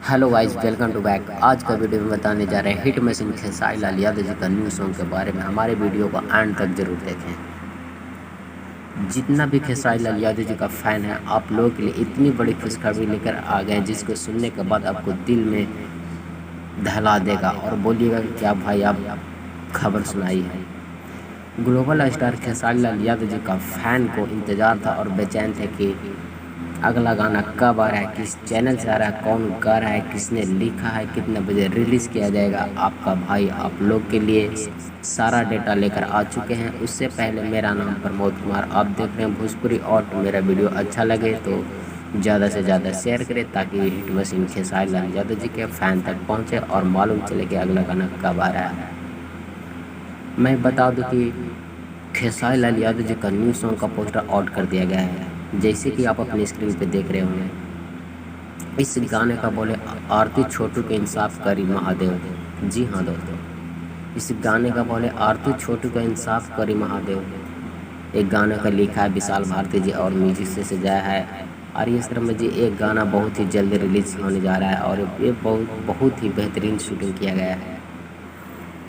Hello guys, welcome to back. आज का वीडियो में बताने जा रहे हैं हिट मशीन खेसारी लाल यादव जी का न्यू सॉन्ग के बारे में। हमारे वीडियो को एंड तक जरूर देखें। जितना भी खेसारी लाल यादव जी का फ़ैन है, आप लोगों के लिए इतनी बड़ी खुशखबरी लेकर आ गए हैं जिसको सुनने के बाद आपको दिल में दहला देगा और बोलिएगा कि क्या भाई आप खबर सुनाई है। ग्लोबल स्टार खेसारी लाल यादव जी का फ़ैन को इंतज़ार था और बेचैन थे कि अगला गाना कब आ रहा है, किस चैनल से आ रहा है, कौन गा रहा है, किसने लिखा है, कितने बजे रिलीज़ किया जाएगा। आपका भाई आप लोग के लिए सारा डेटा लेकर आ चुके हैं। उससे पहले मेरा नाम प्रमोद कुमार, आप देख रहे हैं भोजपुरी और मेरा वीडियो अच्छा लगे तो ज़्यादा से ज़्यादा शेयर करें ताकि हिट मशीन खेसारी लाल यादव जी के फ़ैन तक पहुँचे और मालूम चले कि अगला गाना कब आ रहा है। मैं बता दूं कि खेसारी लाल यादव जी का न्यू सॉन्ग का पोस्टर आउट कर दिया गया है, जैसे कि आप अपनी स्क्रीन पे देख रहे होंगे। इस गाने का बोले आरती छोटू के इंसाफ करी महादेव। जी हाँ दोस्तों, इस गाने का बोले आरती छोटू का इंसाफ करी महादेव। एक गाने का लिखा है विशाल भारती जी और म्यूजिक से सजाया है आर्य शर्मा जी। एक गाना बहुत ही जल्दी रिलीज होने जा रहा है और ये बहुत ही बेहतरीन शूटिंग किया गया है।